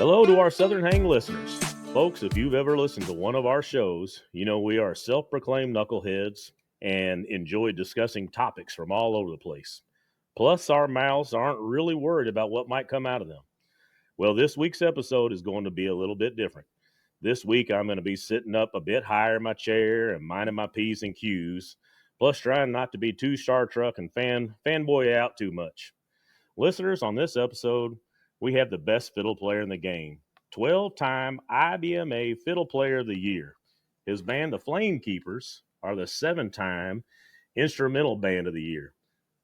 Hello to our Southern Hang listeners. Folks, if you've ever listened to one of our shows, you know we are self-proclaimed knuckleheads and enjoy discussing topics from all over the place. Plus, our mouths aren't really worried about what might come out of them. Well, this week's episode is going to be a little bit different. This week, I'm going to be sitting up a bit higher in my chair and minding my P's and Q's, plus trying not to be too Star Trek and fanboy out too much. Listeners, on this episode, we have the best fiddle player in the game, 12-time IBMA Fiddle Player of the Year. His band, the Flamekeepers, are the 7-time Instrumental Band of the Year.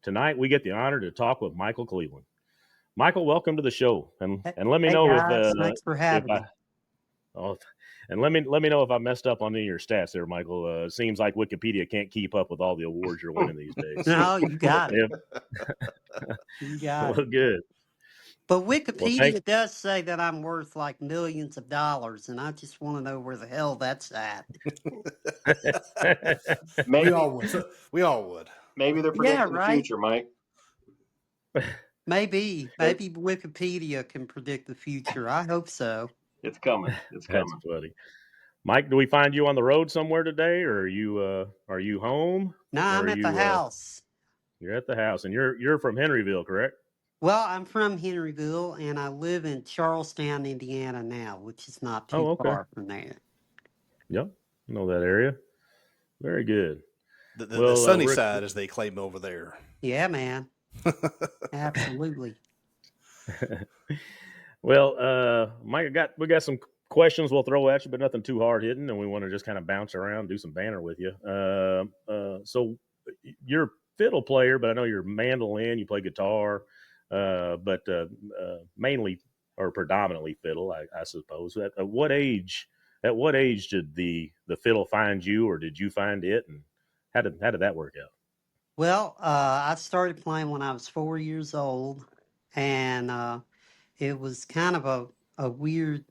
Tonight, we get the honor to talk with Michael Cleveland. Michael, welcome to the show, and let me Hey know guys, thanks for having me. And let me know if I messed up on any of your stats there, Michael. It seems like Wikipedia can't keep up with all the awards you're winning these days. No, you got it. You got it. Good. But Wikipedia does say that I'm worth like millions of dollars, and I just want to know where the hell that's at. Maybe we all would. Maybe they're predicting the future, Mike. Maybe Wikipedia can predict the future. I hope so. It's coming. It's coming. That's funny. Mike, do we find you on the road somewhere today, or are you home? No, I'm at the house. You're at the house, and you're from Henryville, correct? Well, I'm from Henryville, and I live in Charlestown, Indiana now, which is not too far from there. Yep, I know that area. Very good. The sunny side, as they claim over there. Yeah, man. Absolutely. Well, Mike, we got some questions we'll throw at you, but nothing too hard hitting, and we want to just kind of bounce around, do some banter with you. So you're a fiddle player, but I know you're mandolin, you play guitar, but mainly or predominantly fiddle, I suppose. At what age did the fiddle find you, or did you find it, and how did that work out? Well, I started playing when I was 4 years old, and it was kind of a weird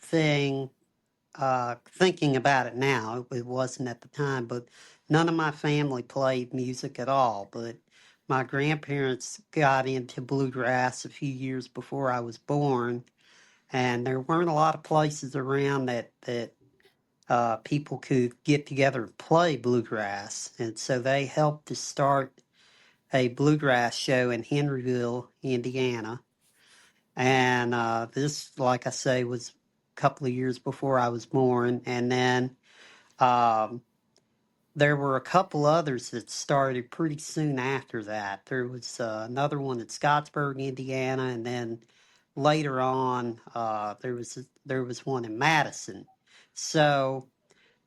thing thinking about it now. It wasn't at the time, but none of my family played music at all. But my grandparents got into bluegrass a few years before I was born, and there weren't a lot of places around that people could get together and play bluegrass. And so they helped to start a bluegrass show in Henryville, Indiana. And this, like I say, was a couple of years before I was born. And then there were a couple others that started pretty soon after that. There was another one in Scottsburg, Indiana, and then later on there was one in Madison. So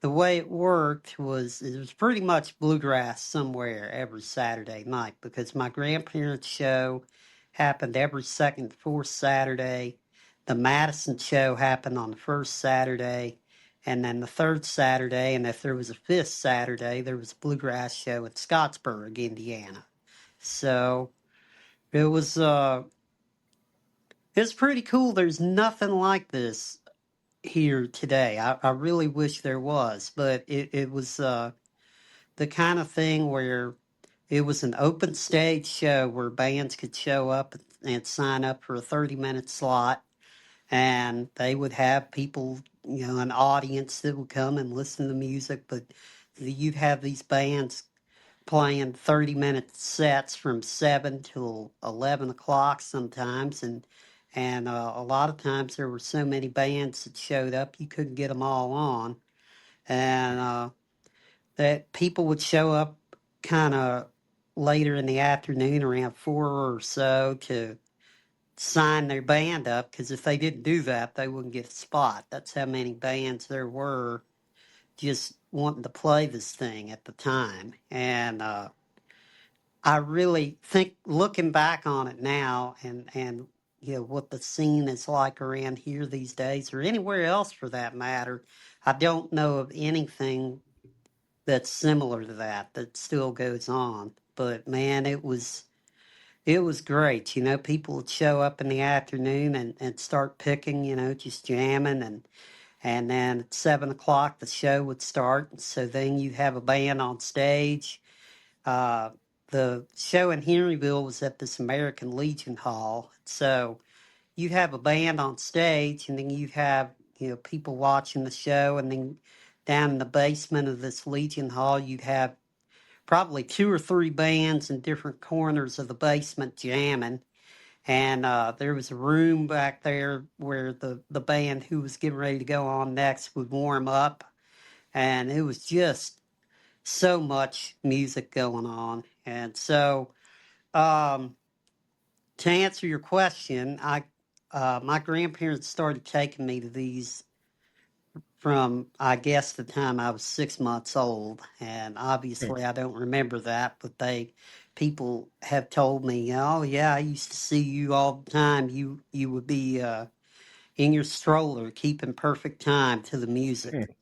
the way it worked was it was pretty much bluegrass somewhere every Saturday night, because my grandparents' show happened every second, fourth Saturday. The Madison show happened on the first Saturday, and then the third Saturday, and if there was a fifth Saturday, there was a bluegrass show in Scottsburg, Indiana. So it was pretty cool. There's nothing like this here today. I really wish there was, but it was the kind of thing where it was an open stage show where bands could show up and sign up for a 30-minute slot, and they would have people, an audience that would come and listen to music, but you'd have these bands playing 30-minute sets from 7 till 11 o'clock sometimes, and a lot of times there were so many bands that showed up you couldn't get them all on, and that people would show up kind of later in the afternoon around 4 or so to sign their band up, because if they didn't do that they wouldn't get a spot. That's how many bands there were just wanting to play this thing at the time. And I really think, looking back on it now, and what the scene is like around here these days, or anywhere else for that matter, I don't know of anything that's similar to that still goes on. But man, it was great. People would show up in the afternoon and start picking, just jamming, and then at 7 o'clock the show would start. And so then you'd have a band on stage. The show in Henryville was at this American Legion Hall. So you have a band on stage, and then you have, people watching the show, and then down in the basement of this Legion Hall, you'd have probably 2 or 3 bands in different corners of the basement jamming. And there was a room back there where the band who was getting ready to go on next would warm up. And it was just so much music going on. And so, to answer your question, my grandparents started taking me to these from, I guess, the time I was 6 months old, and obviously I don't remember that, but people have told me, oh yeah, I used to see you all the time. You would be in your stroller, keeping perfect time to the music,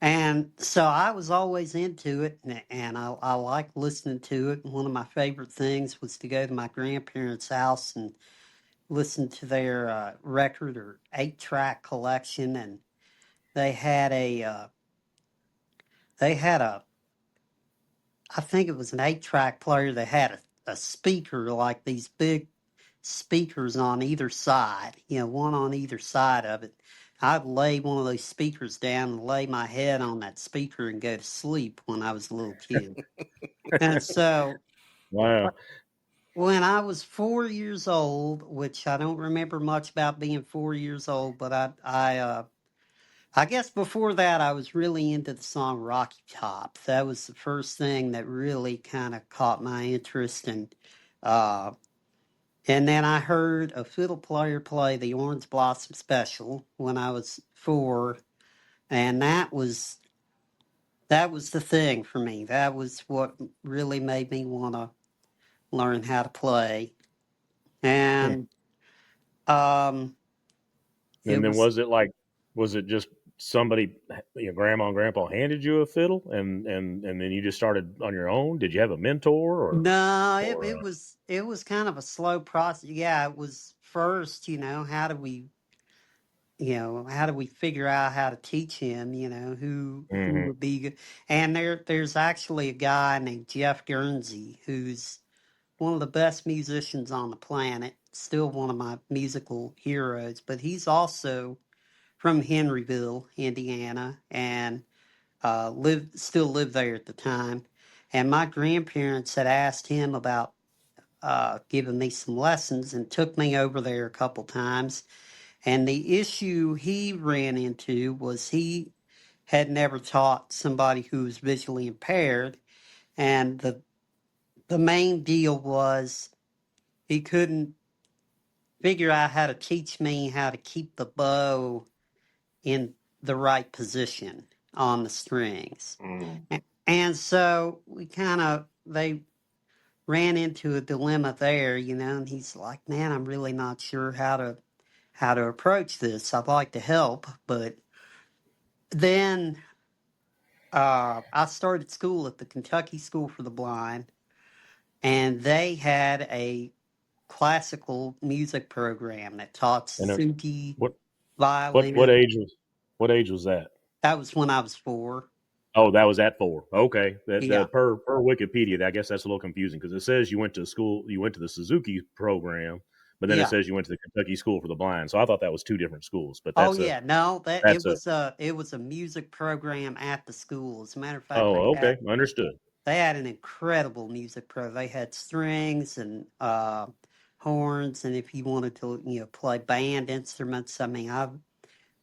and so I was always into it, and I liked listening to it. And one of my favorite things was to go to my grandparents' house and listen to their record or 8-track collection, and they had a I think it was an 8-track player that had a speaker, like these big speakers on either side, one on either side of it. I'd lay one of those speakers down and lay my head on that speaker and go to sleep when I was a little kid. And so, Wow. when I was 4 years old, which I don't remember much about being 4 years old, but I guess before that, I was really into the song Rocky Top. That was the first thing that really kind of caught my interest. And then I heard a fiddle player play the Orange Blossom Special when I was 4. And that was the thing for me. That was what really made me want to learn how to play. And it And then was was it just somebody, grandma and grandpa handed you a fiddle, and then you just started on your own? Did you have a mentor no, it, or it was it was kind of a slow process. Yeah, it was first, how do we figure out how to teach him, who Mhm. would be good. And there's actually a guy named Jeff Guernsey who's one of the best musicians on the planet, still one of my musical heroes, but he's also from Henryville, Indiana, and still lived there at the time. And my grandparents had asked him about giving me some lessons and took me over there a couple times. And the issue he ran into was he had never taught somebody who was visually impaired, and the main deal was he couldn't figure out how to teach me how to keep the bow in the right position on the strings. Mm. And so they ran into a dilemma there, and he's like, man, I'm really not sure how to approach this. I'd like to help, but then I started school at the Kentucky School for the Blind, and they had a classical music program that taught and Suzuki what violin. what age was that? That was when I was 4. Oh, that was at 4. Okay, Yeah, that per Wikipedia, I guess that's a little confusing because it says you went to school, you went to the Suzuki program, but then it yeah. says you went to the Kentucky School for the Blind. So I thought that was 2 different schools, but Oh yeah, no, that that's a it was a music program at the school. As a matter of fact, oh, okay, understood. they had an incredible music pro. They had strings and horns, and if you wanted to, play band instruments. I mean,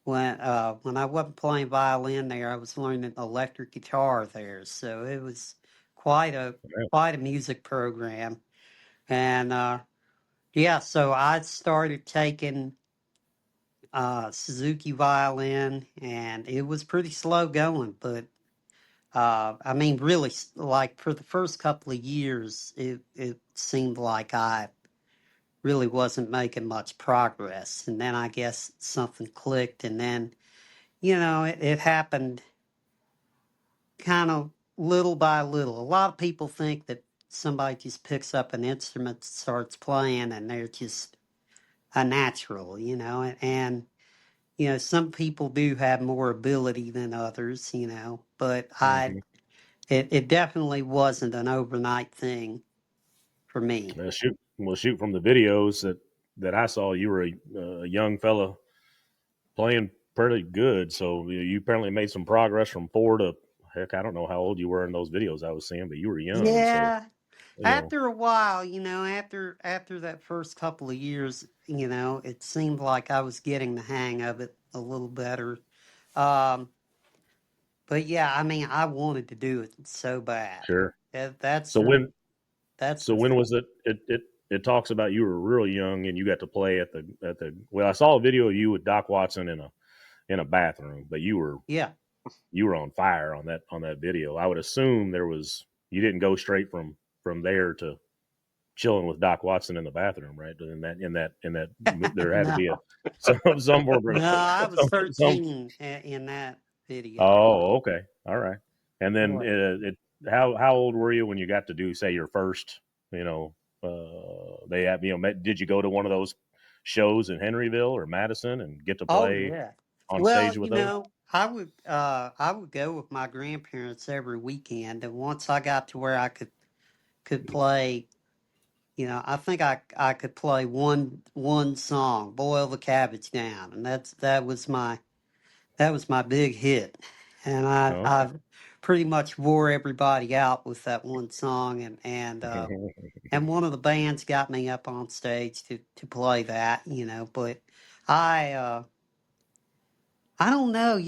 when I wasn't playing violin there, I was learning electric guitar there. So it was quite a Yeah. quite a music program. And yeah, so I started taking Suzuki violin, and it was pretty slow going, but I mean, really, like for the first couple of years, it seemed like I really wasn't making much progress. And then I guess something clicked, and then, it happened kind of little by little. A lot of people think that somebody just picks up an instrument, starts playing, and they're just a natural, and some people do have more ability than others, but Mhm. it definitely wasn't an overnight thing for me. Shoot from the videos that that I saw, you were a young fella playing pretty good. So you apparently made some progress from 4 to heck. I don't know how old you were in those videos I was seeing, but you were young. So Yeah. After a while, after that first couple of years, it seemed like I was getting the hang of it a little better. Um, but yeah, I mean, I wanted to do it so bad. sure. That's So the when that's so the when thing. was it? It talks about you were real young and you got to play at the. Well, I saw a video of you with Doc Watson in a bathroom, but Yeah. you were on fire on that video. I would assume you didn't go straight from there to chilling with Doc Watson in the bathroom, right? In that there had to be a No, some form of no, I was some. 13 in that video. Oh, okay, all right. And then Boy. how old were you when you got to do, say, your first? You know, they have, did you go to one of those shows in Henryville or Madison and get to Oh play yeah. on Well, stage with those? I would go with my grandparents every weekend, and once I got to where I could play, I think I could play one song, "Boil the Cabbage Down," and that was my big hit, and Oh, I pretty much wore everybody out with that one song, and one of the bands got me up on stage to play that, but I. I don't know,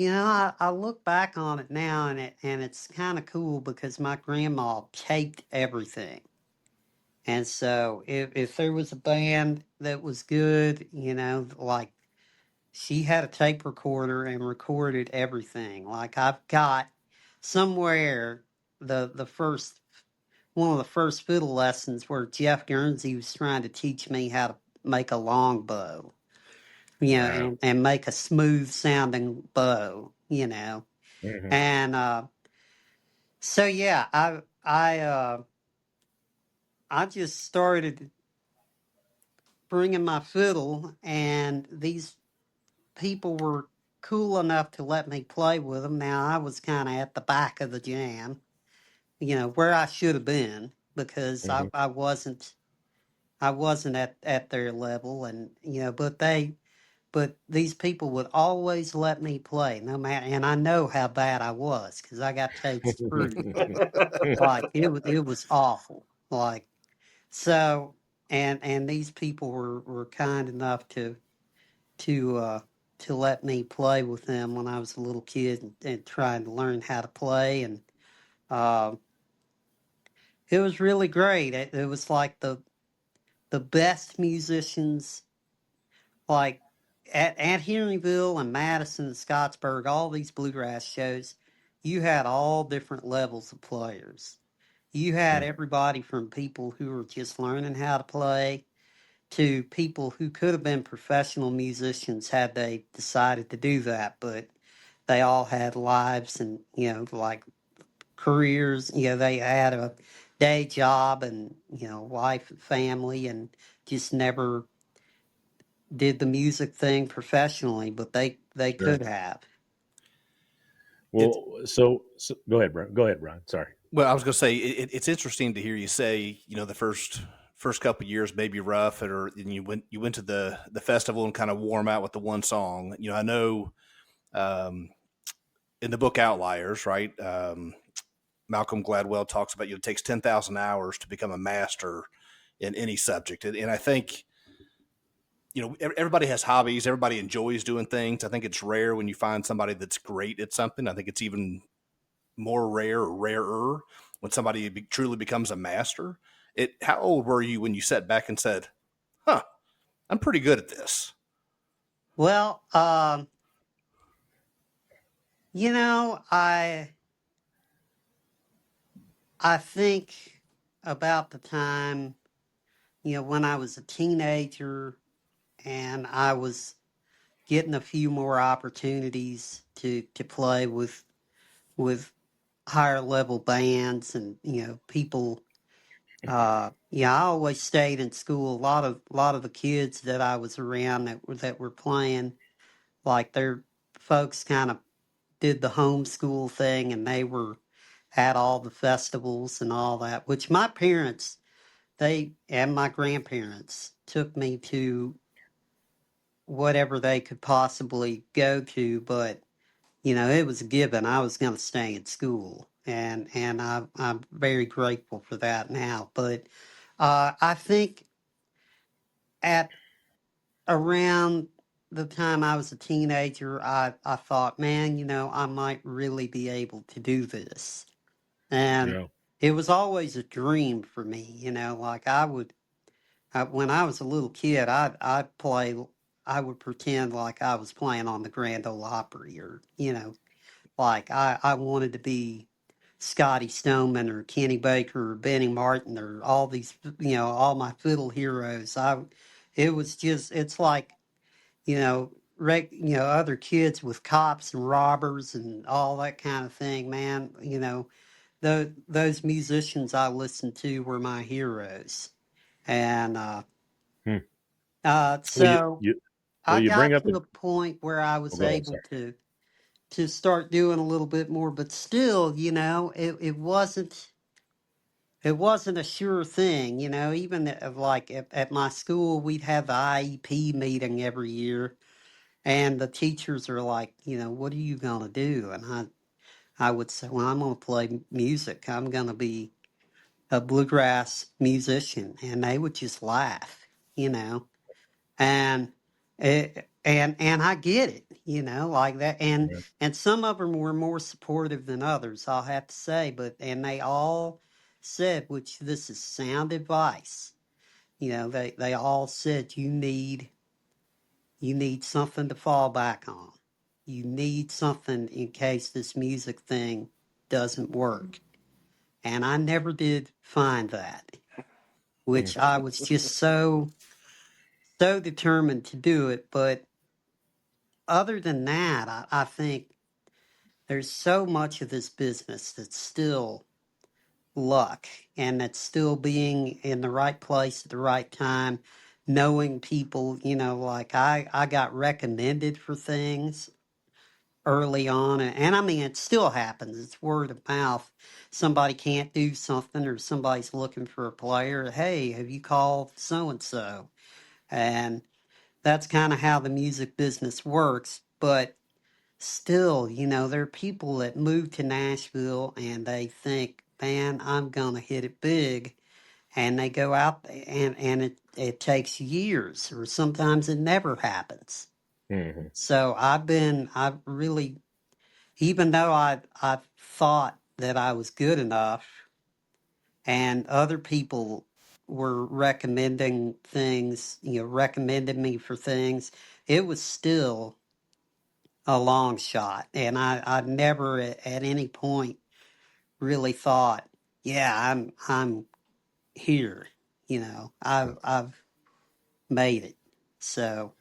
I look back on it now and it's kind of cool because my grandma taped everything. And so if there was a band that was good, like she had a tape recorder and recorded everything. Like I've got somewhere the first one of the first fiddle lessons where Jeff Guernsey was trying to teach me how to make a long bow, wow. and make a smooth sounding bow, Mhm. And so yeah, I just started bringing my fiddle, and these people were cool enough to let me play with them. Now I was kind of at the back of the jam, where I should have been because I, Mhm. I wasn't I wasn't at their level, and but these people would always let me play, no matter, and I know how bad I was because I got tapes to prove it. Like it was awful. Like so, and these people were kind enough to uh, to let me play with them when I was a little kid and trying to learn how to play, and uh, it was really great. It was like the best musicians, like at Henryville and Madison and Scottsburg, all these bluegrass shows. You had all different levels of players. You had everybody from people who were just learning how to play to people who could have been professional musicians had they decided to do that, but they all had lives and, like careers. They had a day job and, wife and family and just never did the music thing professionally, but they Sure. could have. It's Well, so go ahead, Brian. Go ahead, Brian. Sorry. well, I was going to say it's interesting to hear you say, the first couple of years may be rough, and you went to the festival and kind of warm out with the one song. I know um, in the book Outliers, right? Malcolm Gladwell talks about it takes 10,000 hours to become a master in any subject, and I think everybody has hobbies. Everybody enjoys doing things. I think it's rare when you find somebody that's great at something. I think it's even more rare or rarer when somebody truly becomes a master. How old were you when you sat back and said, "Huh, I'm pretty good at this"? Well, I think about the time, when I was a teenager and I was getting a few more opportunities to play with higher level bands and people. Yeah, I always stayed in school. A lot of the kids that I was around that were playing, like their folks kind of did the homeschool thing, and they were at all the festivals and all that. Which my parents, they and my grandparents took me to whatever they could possibly go to, but it was a given. I was going to stay in school, and I'm very grateful for that now. But I think at around the time I was a teenager, I thought, man, I might really be able to do this. And Yeah. it was always a dream for me, like when I was a little kid, I would pretend like I was playing on the Grand Ole Opry, or, like I wanted to be Scotty Stoneman or Kenny Baker or Benny Martin or all these, all my fiddle heroes. It was just, it's like, other kids with cops and robbers and all that kind of thing, man. Those musicians I listened to were my heroes. And Hmm. Well, so I you bring got up to the. a point where I Oh, was go ahead. able Sorry. to start doing a little bit more, but still, it wasn't a sure thing, even like at my school, we'd have the IEP meeting every year, and the teachers are like, what are you going to do? And I would say, well, I'm going to play music. I'm going to be a bluegrass musician. And they would just laugh, and and I get it, like that. Yeah. And some of them were more supportive than others, I'll have to say. And they all said, which this is sound advice, they all said you need something to fall back on. You need something in case this music thing doesn't work. And I never did find that, Hmm. which I was just so determined to do it. But other than that, I think there's so much of this business that's still luck, and that's still being in the right place at the right time, knowing people, like I got recommended for things early on, and I mean, it still happens. It's word of mouth. Somebody can't do something, or somebody's looking for a player. Hey, have you called so and so? And that's kind of how the music business works. But still, there are people that move to Nashville and they think, man, I'm going to hit it big. And they go out, and it takes years, or sometimes it never happens. Hmm. So I've really, even though I thought that I was good enough, and other people were recommending things, recommending me for things, it was still a long shot. And I never at any point really thought, yeah, I'm here. I've made it. So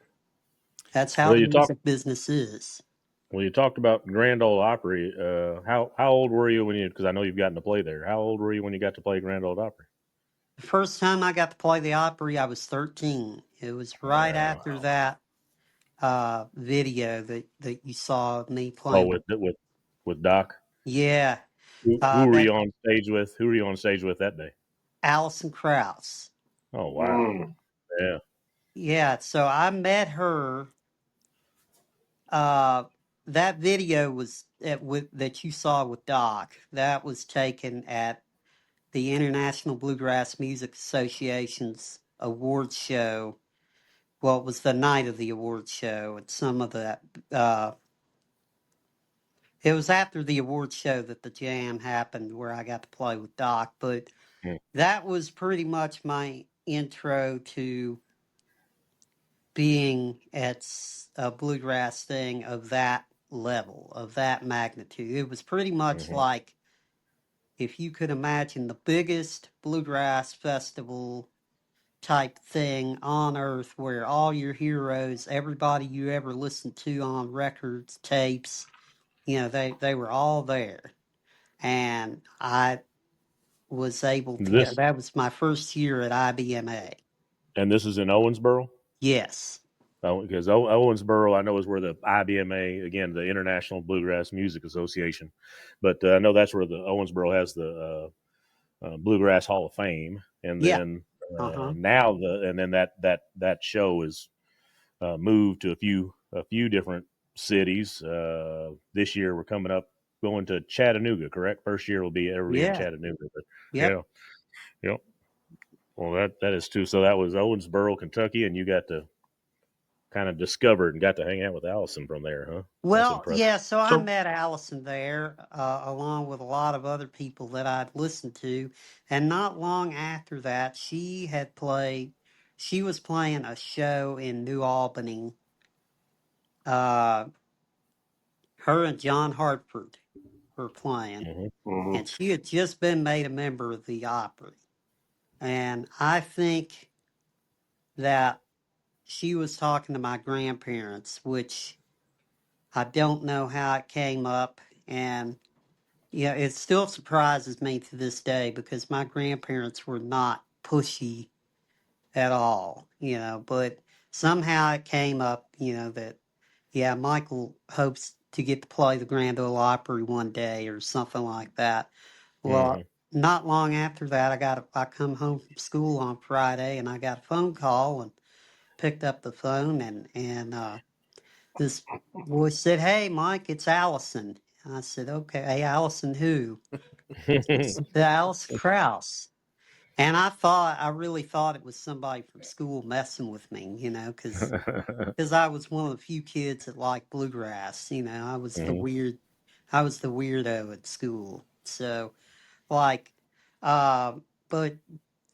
that's how Well, the you talked. music business is. Well, you talked about Grand Ole Opry. How old were you when you? Because I know you've gotten to play there. How old were you when you got to play Grand Ole Opry? The first time I got to play the Opry, I was 13. It was right Uh, after that video that you saw of me oh, playing. with Doc. Yeah, Who were that you on stage with? Who were you on stage with that day? Alison Krauss. Oh, wow. Mm. Yeah. Yeah, so I met her. Uh, that video that you saw with Doc. That was taken at the International Bluegrass Music Association's awards show. Well, it was the night of the awards show, and some of that. It was after the awards show that the jam happened, where I got to play with Doc. But Mm, that was pretty much my intro to being at a bluegrass thing of that level, of that magnitude. It was pretty much mm-hmm. like, if you could imagine, the biggest bluegrass festival type thing on earth, where all your heroes, everybody you ever listened to on records, tapes, they were all there. And I was able to go. This That was my first year at IBMA. and this is in Owensboro. Yes. Because Owensboro, I know, is where the IBMA, again, the International Bluegrass Music Association, but I know that's where the Owensboro has the Bluegrass Hall of Fame, and Yeah. then Now and then that show is moved to a few different cities. This year we're coming up going to Chattanooga. Correct? First year will be everybody in Yeah. Chattanooga. But Yep. yeah. Well, that is too. So that was Owensboro, Kentucky, and you got to kind of discovered and got to hang out with Allison from there, huh? That's Well, impressive. yeah, so I So, met Allison there, along with a lot of other people that I'd listened to. And not long after that, she was playing a show in New Albany. Her and John Hartford were playing. mhm. And she had just been made a member of the Opry. And I think that she was talking to my grandparents, which I don't know how it came up. And yeah, it still surprises me to this day because my grandparents were not pushy at all, but somehow it came up, that, yeah, Michael hopes to get to play the Grand Ole Opry one day or something like that. Well, not long after that, I come home from school on Friday and I got a phone call and picked up the phone and this voice said, "Hey, Mike, it's Allison." And I said, "Okay, hey, Allison who?" It's the Alice Krauss. And I really thought it was somebody from school messing with me, because I was one of the few kids that liked bluegrass. I was the weirdo at school. So, like, uh, but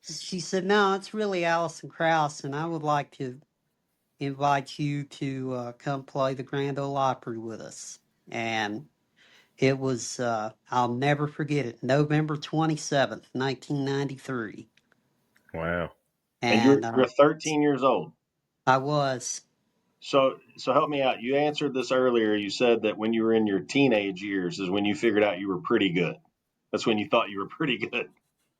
she said, "No, it's really Alison Krauss, and I would like to invite you to come play the Grand Ole Opry with us." And it was, I'll never forget it, November 27th, 1993. Wow. And And you're 13 years old. I was, So help me out. You answered this earlier. You said that when you were in your teenage years is when you figured out you were pretty good. That's when you thought you were pretty good.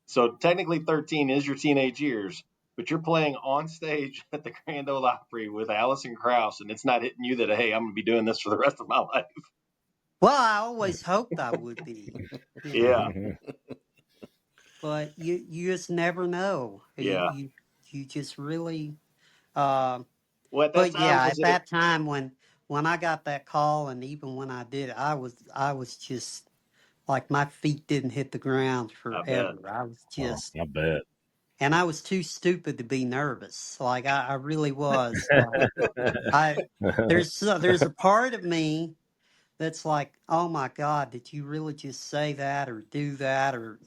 So technically 13 is your teenage years, but you're playing on stage at the Grand Ole Opry with Alison Krauss, and it's not hitting you that, hey, I'm going to be doing this for the rest of my life. well, I always hoped I would be, Yeah, but you just never know. yeah. You just really, uh, Well, at that but time, yeah, was at it? that time when I got that call and even when I did, I was just like my feet didn't hit the ground I bet. forever. I was Oh, just, I bet. and I was too stupid to be nervous. Like I really was. Like I, there's a part of me that's like, oh my God, did you really just say that or do that? Or,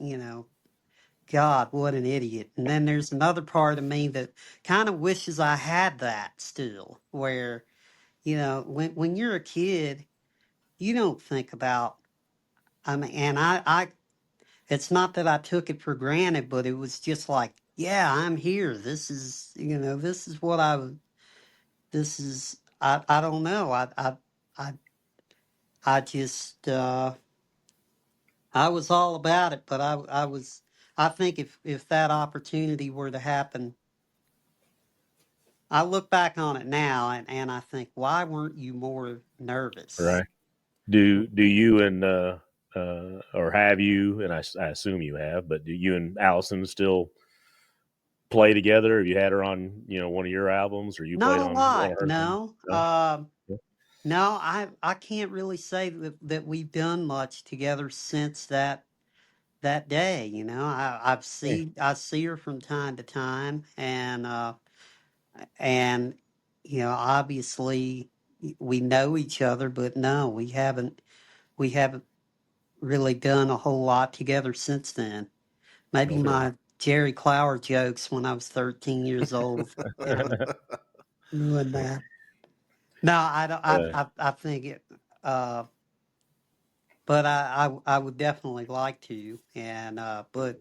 God, what an idiot. And then there's another part of me that kind of wishes I had that still, where, when you're a kid, you don't think about, I mean, and it's not that I took it for granted, but it was just like, yeah, I'm here. This is, this is what I don't know. I, I just, I was all about it, but I think if that opportunity were to happen, I look back on it now and I think, why weren't you more nervous? Right. Do you and or have you, and I assume you have, but do you and Allison still play together? Have you had her on, one of your albums, or you Not played a on one lot, of her things? no. No? No, I can't really say that we've done much together since that day. Yeah. I see her from time to time, and obviously we know each other, but no, we haven't really done a whole lot together since then. Maybe Okay. my Jerry Clower jokes when I was 13 years old, ruined that. No, I don't. Uh, I think it. Uh, but I would definitely like to, and but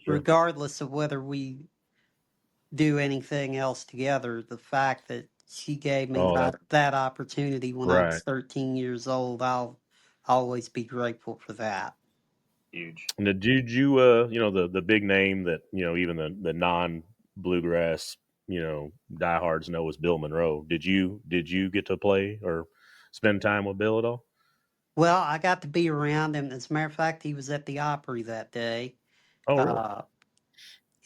sure. regardless of whether we do anything else together, the fact that she gave me Oh, that that opportunity when I was right. 13 years old, I'll always be grateful for that. Huge. Now, did you, the big name that even the non bluegrass, diehards know is Bill Monroe. Did you get to play or spend time with Bill at all? Well, I got to be around him. As a matter of fact, he was at the Opry that day. Oh, really? Uh,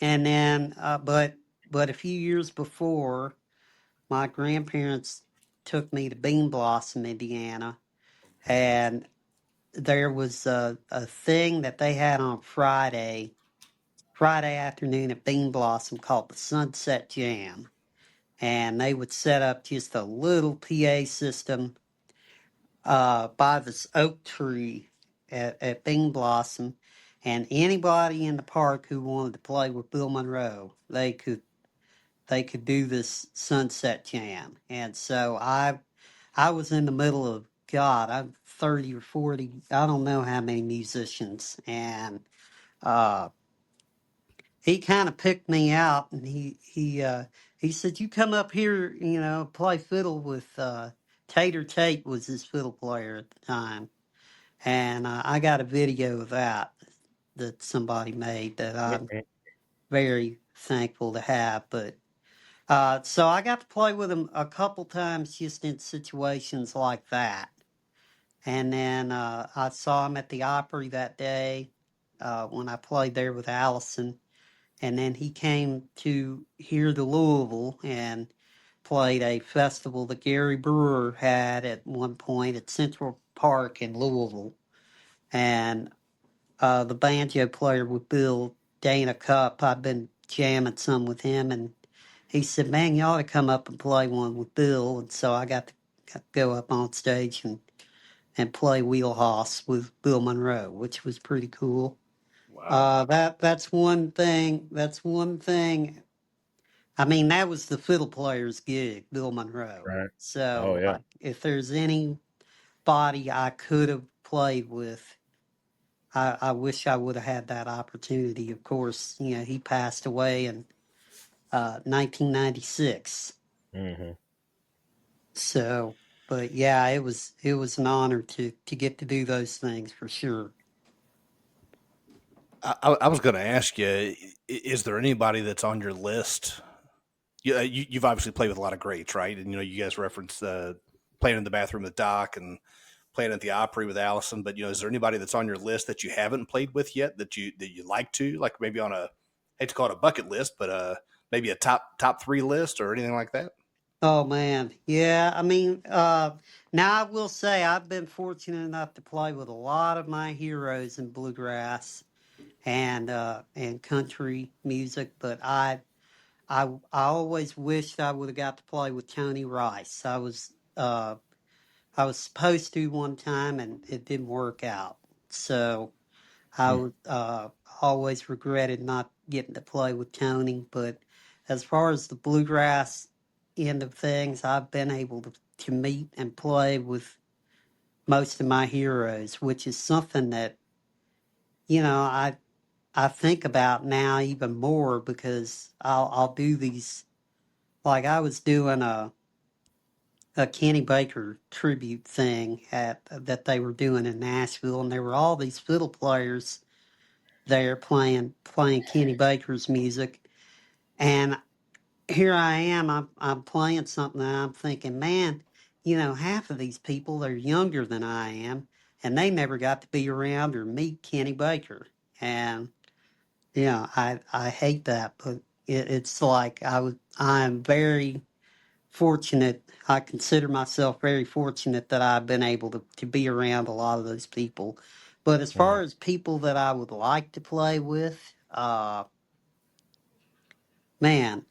And then, but a few years before, my grandparents took me to Bean Blossom, Indiana, and there was a thing that they had on Friday afternoon at Bean Blossom called the Sunset Jam. And they would set up just a little PA system by this oak tree at Bean Blossom. And anybody in the park who wanted to play with Bill Monroe, they could do this Sunset Jam. And so I was in the middle of, God, I'm 30 or 40, I don't know how many musicians. And uh, he kind of picked me out, and he said, "You come up here, play fiddle with Tater Tate was his fiddle player at the time." And I got a video of that somebody made that I'm very thankful to have. But so I got to play with him a couple times just in situations like that. And then I saw him at the Opry that day when I played there with Allison. And then he came to here to Louisville and played a festival that Gary Brewer had at one point at Central Park in Louisville. And the banjo player with Bill, Dana Cup, I've been jamming some with him, and he said, "Man, you ought to come up and play one with Bill." And so I got to go up on stage and play Wheelhouse with Bill Monroe, which was pretty cool. Wow. That's one thing. That's one thing. I mean, that was the fiddle player's gig, Bill Monroe. Right. Oh So yeah. if there's anybody I could have played with, I wish I would have had that opportunity. Of course, he passed away in 1996. Hmm. So, but yeah, it was an honor to get to do those things for sure. I was going to ask you, is there anybody that's on your list? You've obviously played with a lot of greats, right? And you guys referenced playing in the bathroom with Doc and playing at the Opry with Allison. But is there anybody that's on your list that you haven't played with yet that you like to, like maybe on a, I hate to call it a bucket list, but maybe a top three list or anything like that? Oh man, yeah. I mean, now I will say I've been fortunate enough to play with a lot of my heroes in bluegrass and country music, but I always wished I would have got to play with Tony Rice. I was supposed to one time and it didn't work out. So always regretted not getting to play with Tony. But as far as the bluegrass end of things, I've been able to meet and play with most of my heroes, which is something that, I think about now even more because I'll do these, like I was doing a Kenny Baker tribute thing that they were doing in Nashville, and there were all these fiddle players there playing Kenny Baker's music, and here I am, I'm playing something, and I'm thinking, man, half of these people are younger than I am, and they never got to be around or meet Kenny Baker, and I hate that, but it's like I'm very fortunate. I consider myself very fortunate that I've been able to be around a lot of those people. But as Hmm. far as people that I would like to play with, man,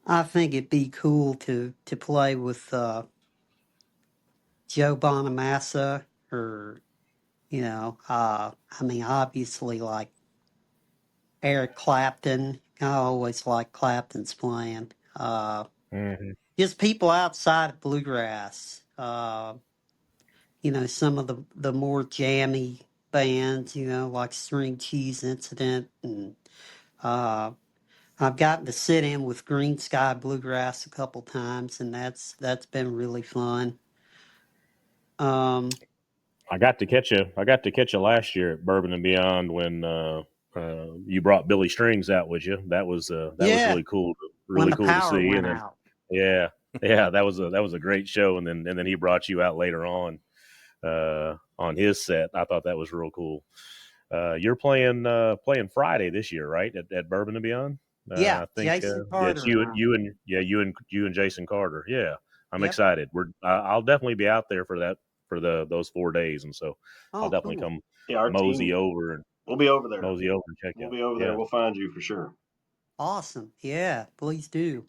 I think it'd be cool to play with Joe Bonamassa or, I mean, obviously like Eric Clapton. I always like Clapton's playing. Hmm. Just people outside of bluegrass. Some of the more jammy bands, like String Cheese Incident, and uh, I've gotten to sit in with Green Sky Bluegrass a couple times, and that's been really fun. Um, I got to catch you. I got to catch you last year at Bourbon and Beyond when you brought Billy Strings out with you. That was yeah, when really the cool to power see. And went then out. yeah, yeah, that was a great show. And then he brought you out later on his set. I thought that was real cool. You're playing Friday this year, right? At Bourbon and Beyond. Yeah, I think Jason yeah, it's Carter and I. you and Jason Carter. Yeah, I'm Yep. excited. I'll definitely be out there for that for those 4 days, and so I'll Oh, definitely cool. come Yeah, our mosey team, over and we'll be over there. check you We'll out. be over there. Yeah. We'll find you for sure. Awesome. Yeah, please do.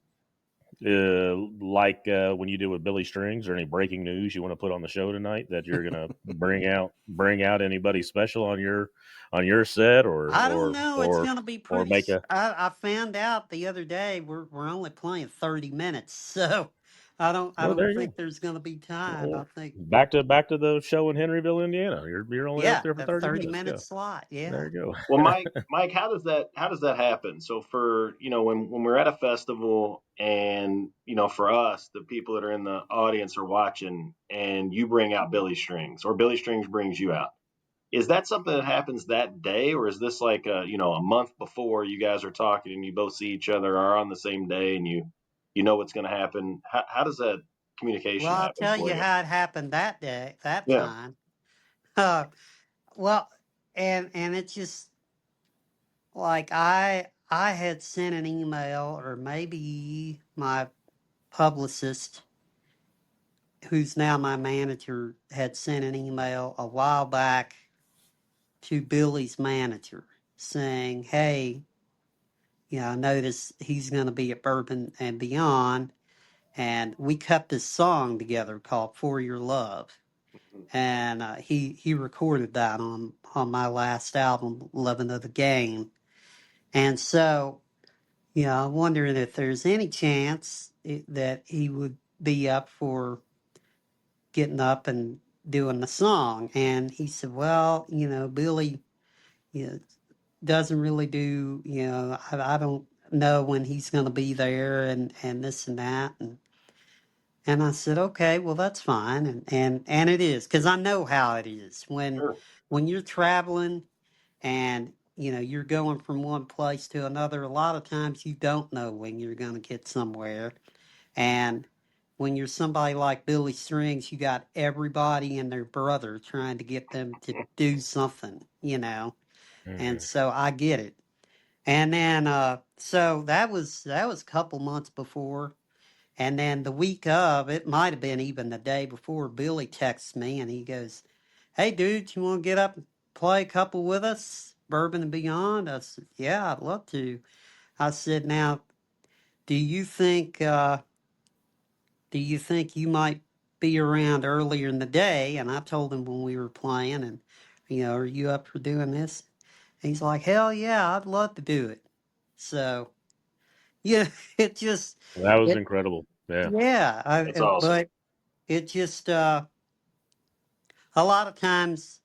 Like when you did with Billy Strings, or any breaking news you want to put on the show tonight that you're gonna bring out anybody special on your set, I don't know. It's going to be or pretty. make a I found out the other day we're only playing 30 minutes, so I well, don't there you think go. there's going to be time. I Well, think back to the show in Henryville, Indiana. You're only up yeah, there for a 30 30 minutes. minute Yeah, slot. Yeah. there you Well, go. Mike, how does that happen? So for when we're at a festival, and for us, the people that are in the audience are watching, and you bring out Billy Strings, or Billy Strings brings you out. Is that something that happens that day, or is this like a month before you guys are talking and you both see each other, are on the same day, and you know what's going to happen? How does that Well, communication I'll happen tell for you you? how it happened that day, that Yeah. time. Uh, well, and it's just like I had sent an email, or maybe my publicist, who's now my manager, had sent an email a while back to Billy's manager saying, "Hey, I noticed he's going to be at Bourbon and Beyond, and we cut this song together called For Your Love." And he recorded that on my last album, Loving of the Game. And so, I'm wondering if there's any chance that he would be up for getting up and doing the song. And he said, "Well, Billy, you know, doesn't really do, I don't know when he's going to be there, and this and that." And I said, "Okay, well, that's fine." And it is, because I know how it is Sure. when you're traveling, and you're going from one place to another. A lot of times you don't know when you're going to get somewhere. And when you're somebody like Billy Strings, you got everybody and their brother trying to get them to do something. And Mhm. so I get it. And then so that was a couple months before. And then the week of, it might have been even the day before, Billy texts me and he goes, "Hey dude, you want to get up and play a couple with us, Bourbon and Beyond?" I said, "Yeah, I'd love to." I said, "Now, do you think you might be around earlier in the day?" And I told him when we were playing, and "Are you up for doing this?" And he's like, "Hell yeah, I'd love to do it." So yeah, it just That was it incredible. Yeah. yeah, That's awesome. but it just a lot of times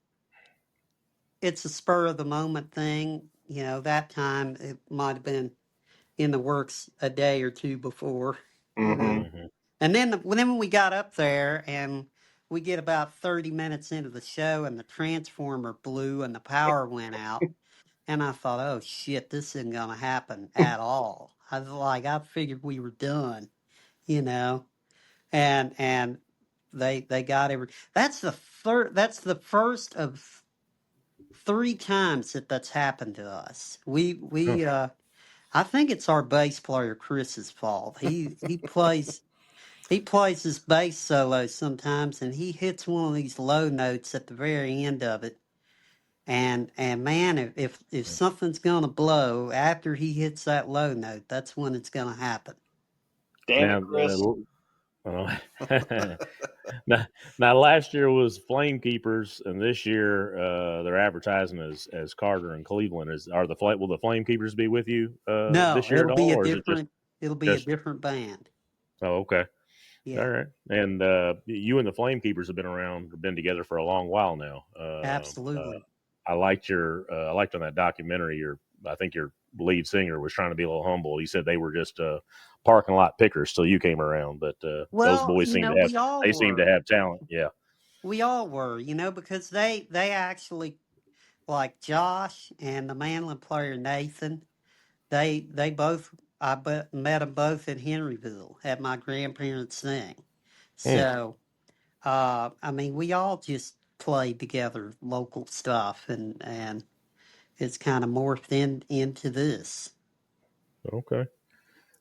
it's a spur of the moment thing. That time it might have been in the works a day or two before, you Hmm. know. Hmm. And then when we got up there and we get about 30 minutes into the show and the transformer blew and the power went out, and I thought, "Oh shit, this isn't going to happen at all." I was like, I figured we were done, you know. And they got that's the first of three times that's happened to us. Huh. I think it's our bass player Chris's fault. He plays his bass solo sometimes, and he hits one of these low notes at the very end of it. And man, if something's gonna blow after he hits that low note, that's when it's gonna happen. Damn it, Now, Chris. uh, now, now, last year was Flame Keepers, and this year they're advertising as Carter and Cleveland. Will the Flame Keepers be with you No, this year at all, or is it it'll be a just different band. oh, okay, all Yeah, right? And you and the Flame Keepers have been together for a long while now. absolutely. I liked on that documentary. I think your lead singer was trying to be a little humble. He said they were just parking lot pickers till you came around, but those Well, boys we all seem to were. have talent. Yeah. We all were, because they actually, like Josh and the mandolin player Nathan, they both, met them both in Henryville at my grandparents' thing. Hmm. So, I mean, we all just played together local stuff, and it's kind of morphed into this. Okay.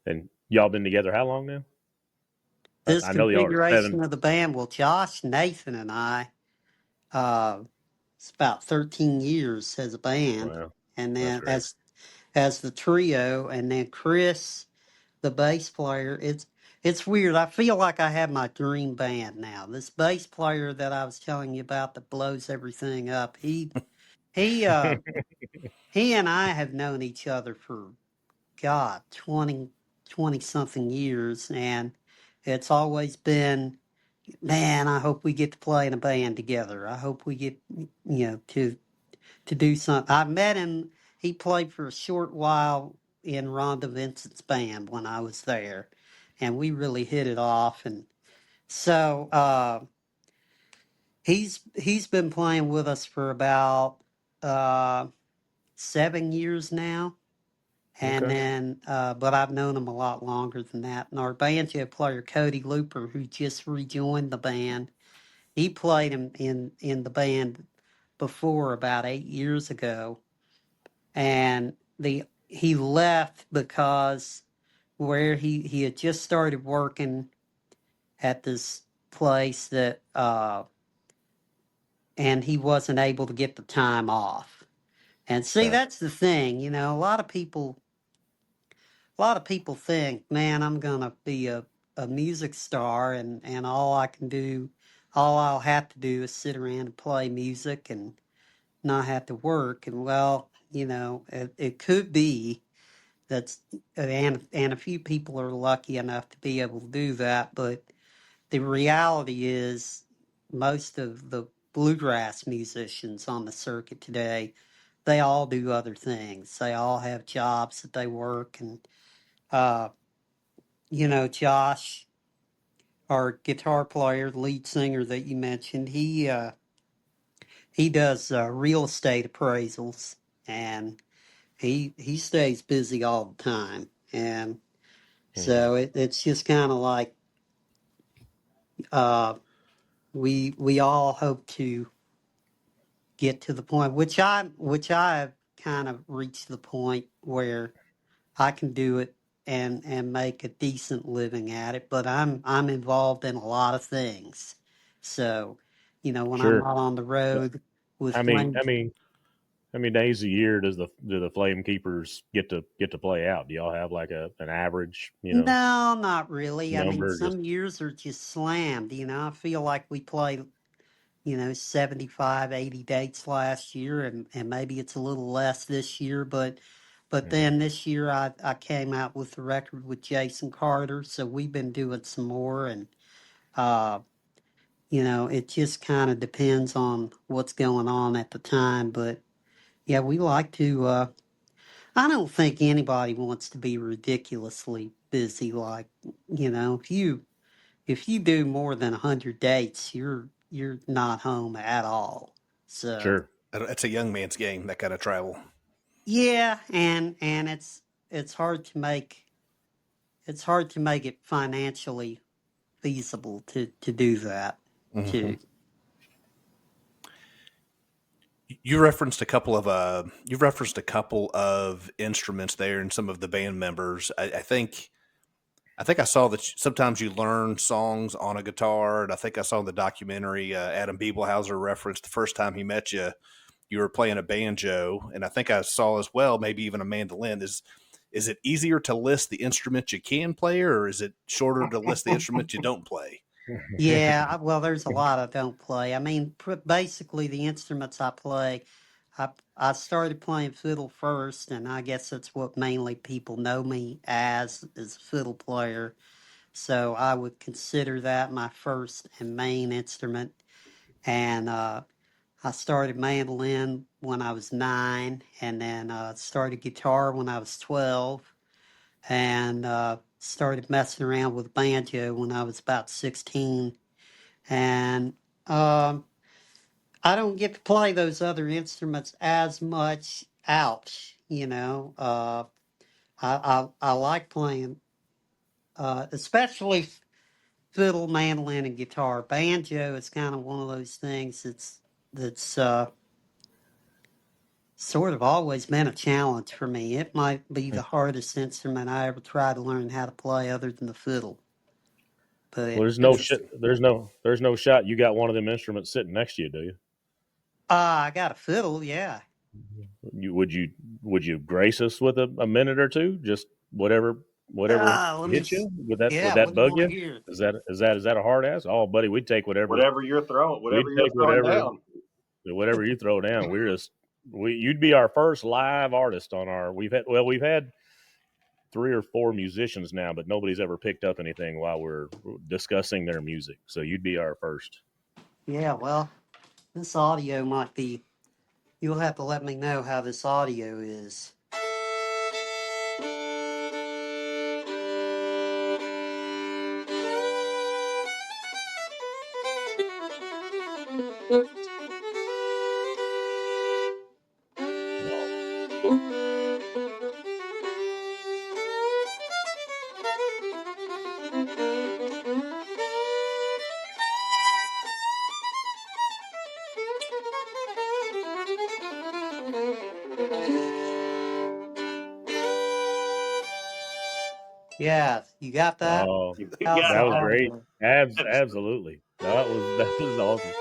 And y'all been together how long now? This I know y'all are configuration 7. of the band, well, Josh, Nathan, and I, uh, it's about 13 years as a band, Wow, and that's then great. as the trio, and then Chris, the bass player. It's weird. I feel like I have my dream band now. This bass player that I was telling you about that blows everything up. He uh he and I have known each other for God 20 something years, and it's always been, man, I hope we get to play in a band together. I hope we get, to do something. I met him. He played for a short while in Rhonda Vincent's band when I was there, and we really hit it off. And so he's been playing with us for about uh, 7 years now. And Okay. then, but I've known him a lot longer than that. And our banjo player Cody Looper, who just rejoined the band, he played him in the band before about 8 years ago, and he left because where he had just started working at this place that and he wasn't able to get the time off. And see, Gotcha. that's the thing, a lot of people think, man, I'm gonna be a music star, and all I'll have to do is sit around and play music and not have to work. And well, it could be that's and a few people are lucky enough to be able to do that, but the reality is most of the bluegrass musicians on the circuit today, they all do other things. They all have jobs that they work. And uh Josh, our guitar player, the lead singer that you mentioned, he does real estate appraisals, and he stays busy all the time. And Mhm. so it's just kind of like uh, we all hope to get to the point, which I've kind of reached the point where I can do it and make a decent living at it. But I'm involved in a lot of things, so when I'm Sure. not on the But road with I mean, Flame. I mean, how many days a year do the Flame Keepers get to play out? Do y'all have like an average, No, not really. I mean, number? Just some years are just slammed. I feel like we played 75, 80 dates last year, and maybe it's a little less this year, but Mhm. then this year I came out with the record with Jason Carter, so we've been doing some more. And uh, it just kind of depends on what's going on at the time. But yeah, we like to I don't think anybody wants to be ridiculously busy. Like, if you do more than 100 dates, you're not home at all. So sure. It's a young man's game, that kind of travel. yeah, and it's hard to make it financially feasible to do that Hmm. too. You referenced a couple of instruments there and some of the band members. I think I saw that sometimes you learn songs on a guitar, and I think I saw in the documentary Adam Biebelhauser referenced the first time he met you, you were playing a banjo, and I think I saw as well maybe even a mandolin. Is it easier to list the instrument you can play, or is it shorter to list the instrument you don't play? Yeah, well, there's a lot I don't play. I mean, basically the instruments I play, I started playing fiddle first, and I guess that's what mainly people know me as a fiddle player. So I would consider that my first and main instrument. And I started mandolin when I was 9, and then started guitar when I was 12, and started messing around with banjo when I was about 16. And um, I don't get to play those other instruments as much. Ouch, I like playing, especially fiddle, mandolin, and guitar. Banjo is kind of one of those things that's sort of always been a challenge for me. It might be Hmm. the hardest instrument I ever tried to learn how to play other than the fiddle. Well, But there's no Interesting. shit. There's no shot. You got one of them instruments sitting next to you, do you? I got a fiddle, yeah. You would you grace us with a minute or two? Just whatever Let me, hits you. Would yeah, that what do you bug want you? to hear? Is that a hard ass? Oh, buddy, Whatever we'd you're take throwing down. whatever you throw down. You'd be our first live artist on our. We've had 3 or 4 musicians now, but nobody's ever picked up anything while we're discussing their music. So you'd be our first. Yeah, well, this audio might be, you'll have to let me know how this audio is. Oh, Yeah, you got that? oh, You How's got that the it, was Captain. great. audio? That's Absolutely. That was awesome.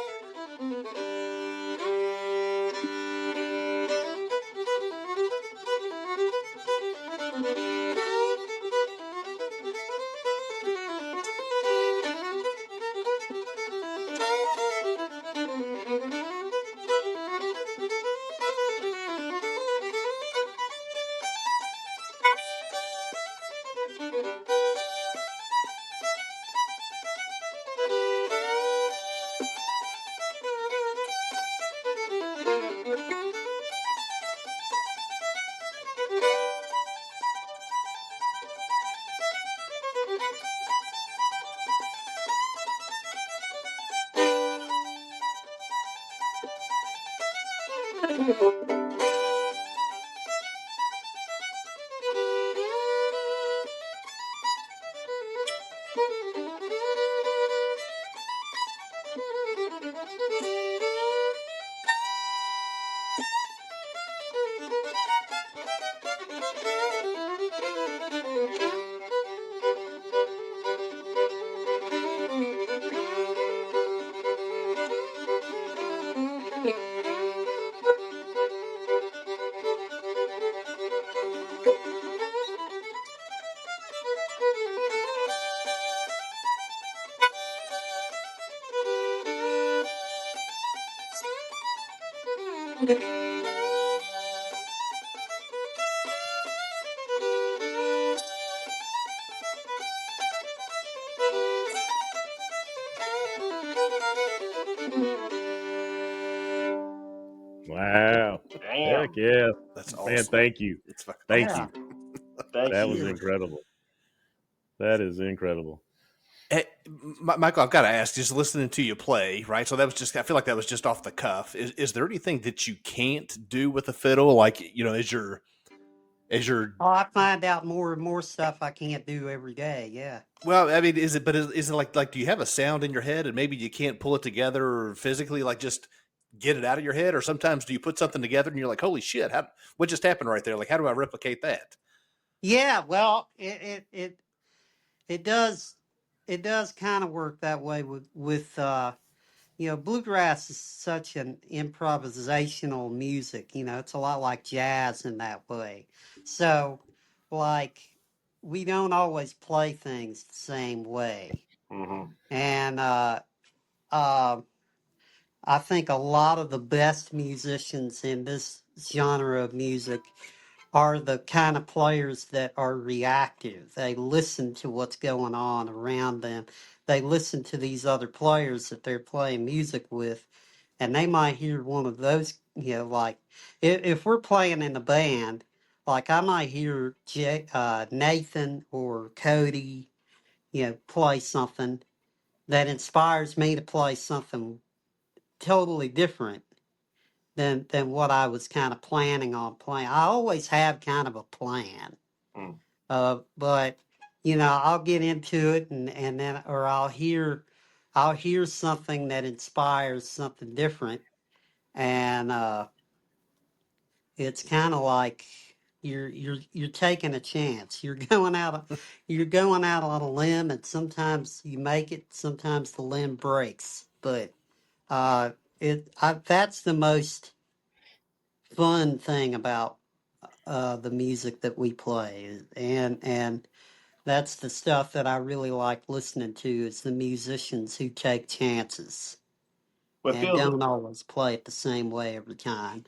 Wow. Heck damn. yeah. That's Man, awesome. thank you. It's fucking Thank awesome. Yeah, you. Thank That was you. incredible. That is incredible. Hey, Michael, I've got to ask, just listening to you play, right? So that was just, I feel like that was just off the cuff. Is there anything that you can't do with the fiddle? Like, as your, oh, I find out more and more stuff I can't do every day. Yeah. well, I mean, is it like, do you have a sound in your head and maybe you can't pull it together or physically, like just get it out of your head? Or sometimes do you put something together and you're like, holy shit, what just happened right there? Like, how do I replicate that? Yeah, well, it does, it does kind of work that way with bluegrass is such an improvisational music. It's a lot like jazz in that way. So, like, we don't always play things the same way. Hmm. And uh, I think a lot of the best musicians in this genre of music are the kind of players that are reactive. They listen to what's going on around them. They listen to these other players that they're playing music with, and they might hear one of those, like if we're playing in a band, like I might hear Nathan or Cody, play something that inspires me to play something totally different than what I was kind of planning on playing. I always have kind of a plan. Mm. But I'll get into it and then or I'll hear something that inspires something different and it's kind of like you're taking a chance. You're going out on a limb, and sometimes you make it, sometimes the limb breaks. But uh, that's the most fun thing about the music that we play, and that's the stuff that I really like listening to is the musicians who take chances Well, it and feels don't always play it the same way every time.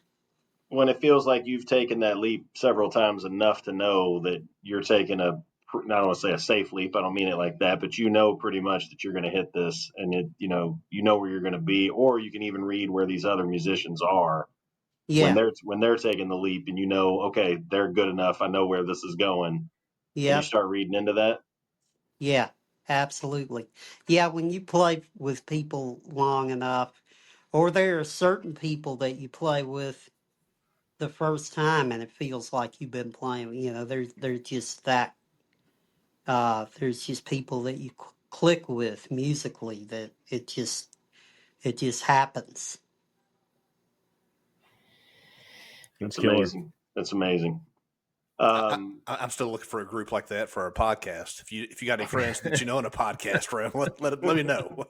when it feels like you've taken that leap several times enough to know that you're taking a, I don't want to say a safe leap. I don't mean it like that, but you know pretty much that you're going to hit this, and you know where you're going to be, or you can even read where these other musicians are Yeah. when they're taking the leap, and you know, okay, they're good enough. I know where this is going, and you Yep. start reading into that. Yeah. Absolutely. Yeah. When you play with people long enough, or there are certain people that you play with the first time, and it feels like you've been playing. They're just that. There's just people that you click with musically that it just happens. It's That's killer. amazing. That's amazing. I'm still looking for a group like that for our podcast. If you got any friends that you know in a podcast realm, let me know.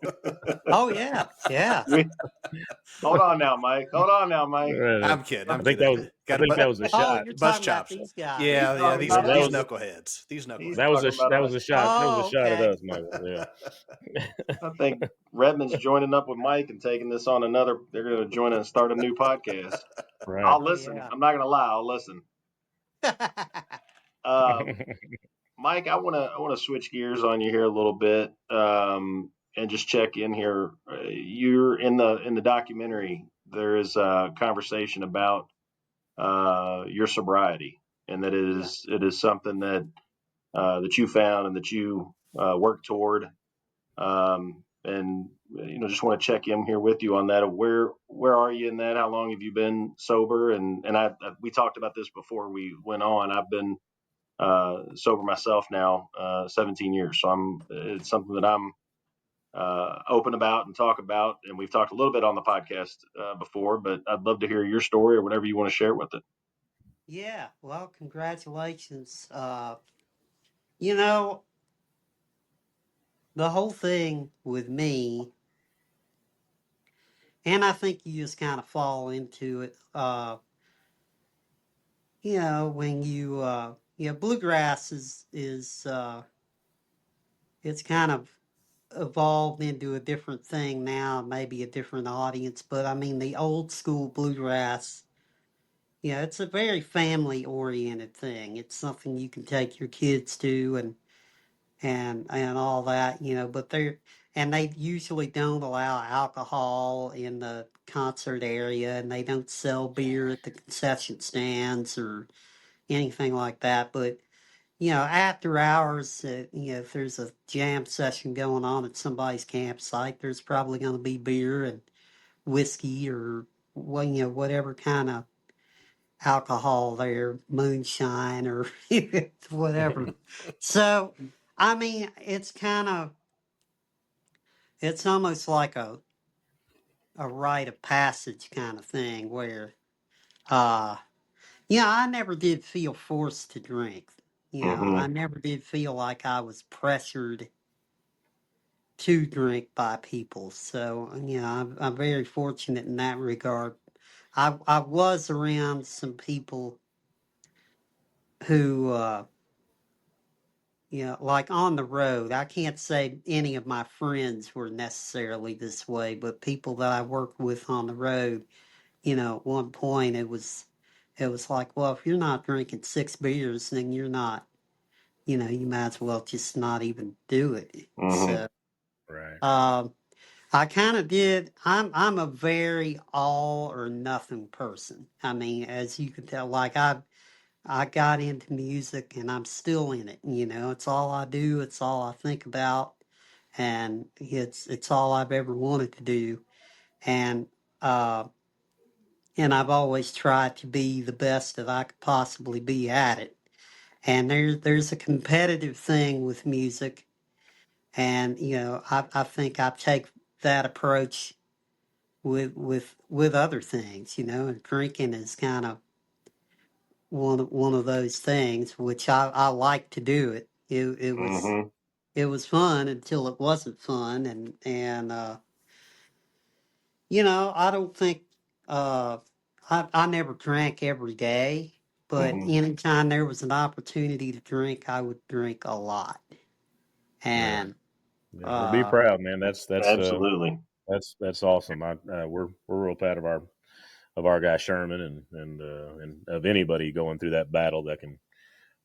Oh yeah, yeah. we, hold on now, Mike. Hold on now, Mike. Uh, I'm kidding. I'm I think that was kidding. I Got a think that was a Oh, shot. you're bust talking about chops. these guys. He's Yeah. talking These about That these us. was knuckleheads. These He's knuckleheads. that was talking a about that us. was a shot. That was Oh, a shot at okay. us, Michael. Yeah. I think Redmond's joining up with Mike and taking this on another. They're going to join and start a new podcast. Right. I'll Oh listen. yeah. I'm not going to lie. I'll listen. Um, Mike, I want to switch gears on you here a little bit, and just check in here. You're in the documentary. There is a conversation about your sobriety, and that Yeah. it is something that you found and that you work toward. And just want to check in here with you on that. Where are you in that? How long have you been sober? And we talked about this before we went on. I've been sober myself now 17 years, so it's something that I'm open about and talk about. And we've talked a little bit on the podcast before, but I'd love to hear your story or whatever you want to share with it. Yeah. Well, congratulations. You know, the whole thing with me, and I think you just kind of fall into it. When bluegrass is it's kind of evolved into a different thing now, maybe a different audience. But I mean, the old school bluegrass, it's a very family oriented thing. It's something you can take your kids to and all that, but they usually don't allow alcohol in the concert area, and they don't sell beer at the concession stands or anything like that. But after hours, if there's a jam session going on at somebody's campsite, there's probably going to be beer and whiskey or whatever kind of alcohol there, moonshine or whatever. So, I mean, it's almost like a rite of passage kind of thing where, uh, I never did feel forced to drink. I Mm-hmm. never did feel like I was pressured to drink by people. So, I'm very fortunate in that regard. I was around some people who, like on the road. I can't say any of my friends were necessarily this way, but people that I worked with on the road, at one point it was like, well, if you're not drinking 6 beers, then you're not, you might as well just not even do it. Mm-hmm. So, Right. um, I kind of did. I'm a very all or nothing person. I mean, as you can tell, like I got into music and I'm still in it. It's all I do. It's all I think about, and it's all I've ever wanted to do. And uh, and I've always tried to be the best that I could possibly be at it. And there's a competitive thing with music, and I think I take that approach with other things. And drinking is kind of one of those things, which I like to do it. Mm-hmm. It was fun until it wasn't fun, and you know, I don't think I never drank every day, but Mm-hmm. anytime there was an opportunity to drink, I would drink a lot. Yeah. And Yeah. Well, be uh, proud, man. Absolutely. That's awesome. We're real proud of our guy Sherman and of anybody going through that battle that can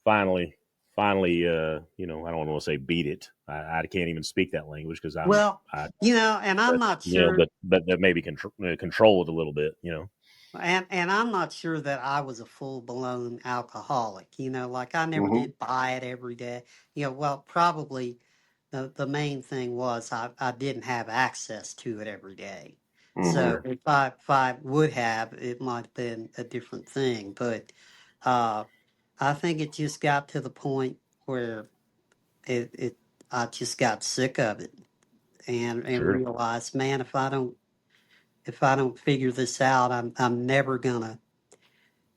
finally you know, I don't want to say beat it. I can't even speak that language because well, I you know, and I'm but not you know sure. but that maybe control it a little bit, you know. And I'm not sure that I was a full blown alcoholic. You know, like I never Mm-hmm. did buy it every day. You know, well, probably the main thing was I didn't have access to it every day. Mm-hmm. So Sure. if I would have, it might have been a different thing. But uh, I think it just got to the point where it I just got sick of it and Sure. realized, man, if I don't figure this out, I'm never gonna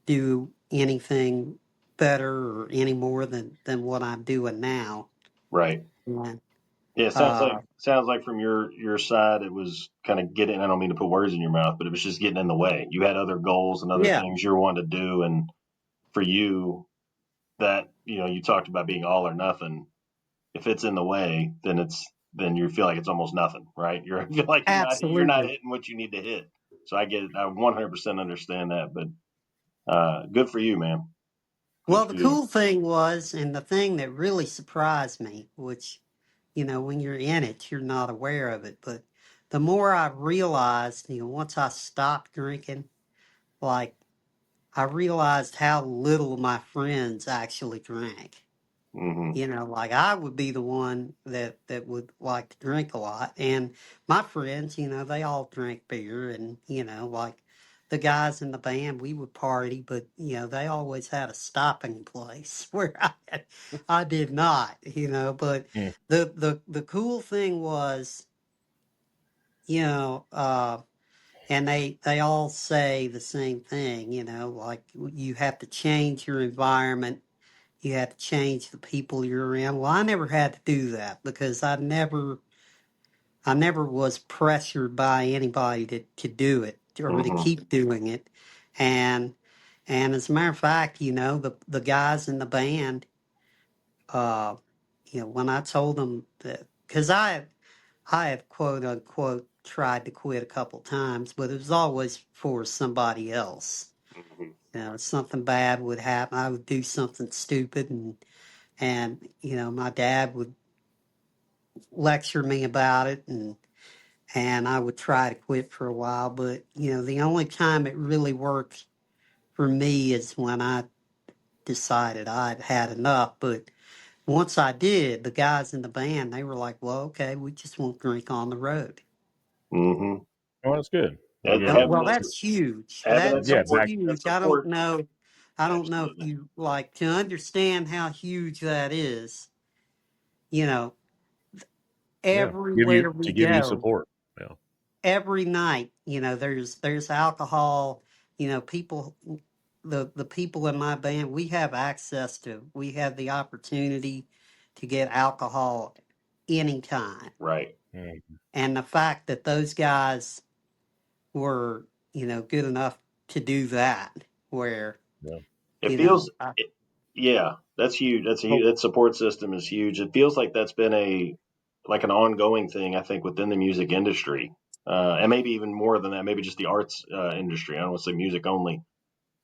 do anything better or any more than what I'm doing now. Right. And Yeah, it uh, sounds like from your side it was kind of getting, I don't mean to put words in your mouth, but it was just getting in the way. You had other goals and other yeah, things you were wanting to do, and for you that, you know, you talked about being all or nothing. If it's in the way, then you feel like it's almost nothing, right? You feel like you're not absolutely. hitting what you need to hit. So I get it. I 100% understand that, but good for you, man. Good Well, for the you. cool thing was, and the thing that really surprised me, which, you know, when you're in it, you're not aware of it, but the more I realized, you know, once I stopped drinking, like, I realized how little my friends actually drank. Mm-hmm. You know, like I would be the one that would like to drink a lot, and my friends, you know, they all drank beer, and you know, like the guys in the band, we would party, but you know, they always had a stopping place where I did not, you know. But Mm. the cool thing was, you know, and they all say the same thing, you know, like you have to change your environment, you had to change the people you're around. Well, I never had to do that because I never was pressured by anybody to do it or to Mm-hmm. keep doing it. And and as a matter of fact, you know, the guys in the band, uh, you know, when I told them that, because I have quote unquote tried to quit a couple times, but it was always for somebody else. Mm-hmm. You know, something bad would happen. I would do something stupid, and you know, my dad would lecture me about it, and I would try to quit for a while. But you know, the only time it really worked for me is when I decided I'd had enough. But once I did, the guys in the band, they were like, well, okay, we just won't drink on the road. Mm-hmm. Oh, that's good. Well, yeah, Well, that's huge. Having that yeah, That's support, back. huge. I don't know. I don't know if absolutely. you like to understand how huge that is. You know, Yeah, give you everywhere we to give you go, support. Yeah. every night, you know, there's alcohol. You know, people, the people in my band, we have the opportunity to get alcohol anytime. Right. Mm. And the fact that those guys were, you know, good enough to do that, where, Yeah. It you know, feels, it, yeah, that's huge. That's a Oh, huge, that support system is huge. It feels like that's been like an ongoing thing, I think, within the music industry. And maybe even more than that, maybe just the arts industry. I don't want to say music only,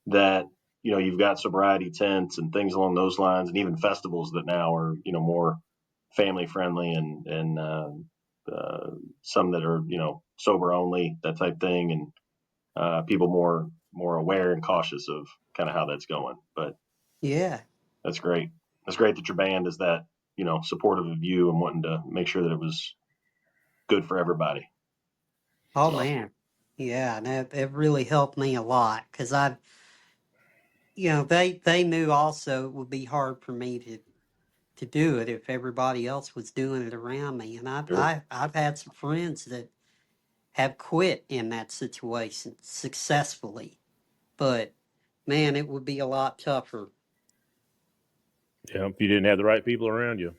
that, you know, you've got sobriety tents and things along those lines, and even festivals that now are, you know, more family friendly and some that are, you know, sober only, that type thing. And people more aware and cautious of kind of how that's going. But yeah. that's great. That's great that your band is that, you know, supportive of you and wanting to make sure that it was good for everybody. That's Oh awesome. man. Yeah, and it really helped me a lot because you know, they knew also it would be hard for me to do it if everybody else was doing it around me. And Sure. I've had some friends that have quit in that situation successfully, but man, it would be a lot tougher. Yeah, if you didn't have the right people around you.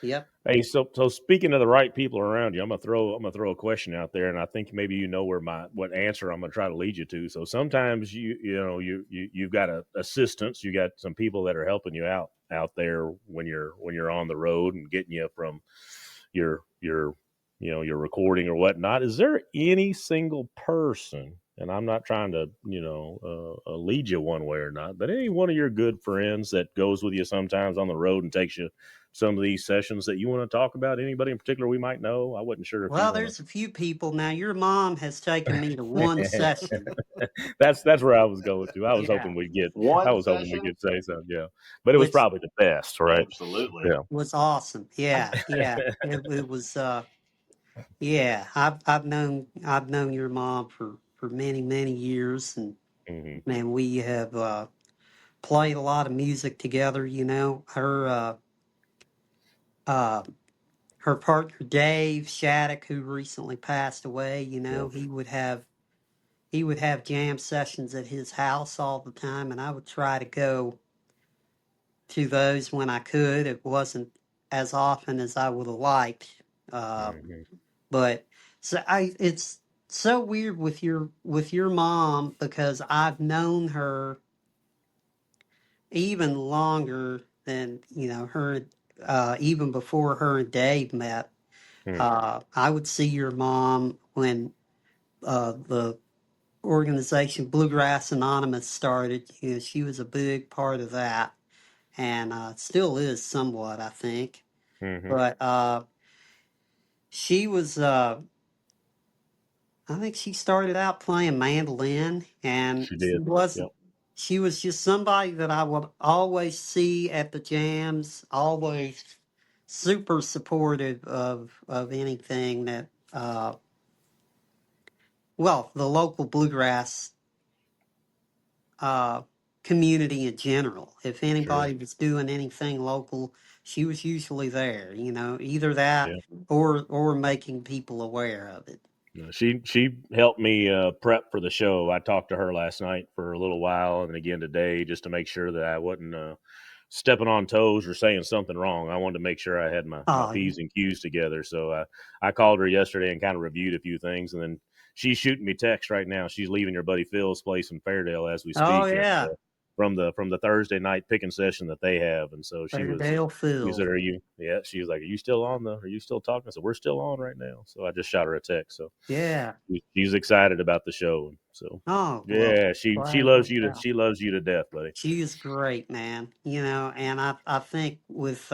Yep. Hey, so speaking of the right people around you, I'm gonna throw a question out there, and I think maybe you know what answer I'm gonna try to lead you to. So sometimes you've got assistants, you got some people that are helping you out there when you're on the road and getting you from your your recording or whatnot. Is there any single person? And I'm not trying to lead you one way or not, but any one of your good friends that goes with you sometimes on the road and takes you some of these sessions that you want to talk about? Anybody in particular we might know? I wasn't sure if you Well, want there's a few people now. Your mom has taken me to one to. session. That's where I was going to. I was Yeah, hoping we'd get. I One was hoping we session? could say something. Yeah, but it was which probably the best, right? Absolutely. Yeah. was awesome. Yeah, yeah. It was. Yeah, I've known your mom for many years, and Hmm. man, we have played a lot of music together. Uh, her partner Dave Shattuck, who recently passed away. Yeah. He would have jam sessions at his house all the time, and I would try to go to those when I could. It wasn't as often as I would have liked, uh, Hmm. but it's so weird with your mom because I've known her even longer than her, even before her and Dave met. Hmm. I would see your mom when the organization Bluegrass Anonymous started. She was a big part of that, and still is somewhat, I think. Hmm. But she was, I think she started out playing mandolin, and She she did. wasn't. Yep. She was just somebody that I would always see at the jams, always super supportive of anything that, well, the local bluegrass uh, community in general. If Sure. anybody was doing anything local, she was usually there. Either that Yeah. or making people aware of it. No, she helped me prep for the show. I talked to her last night for a little while, and again today, just to make sure that I wasn't stepping on toes or saying something wrong. I wanted to make sure I had my Oh, P's and Q's together. So I called her yesterday and kind of reviewed a few things, and then she's shooting me text right now. She's leaving your buddy Phil's place in Fairdale as we oh speak, and yeah, from the Thursday night picking session that they have, and so Fairdale she Phil. said, "Are you?" Yeah, she was like, "Are you still on the? Are you still talking?" I said, "We're still on right now." So I just shot her a text. So Yeah. she's excited about the show. So Oh well, yeah, she glad it loves worked you to out. she loves you to death, buddy. She is great, man. And I think with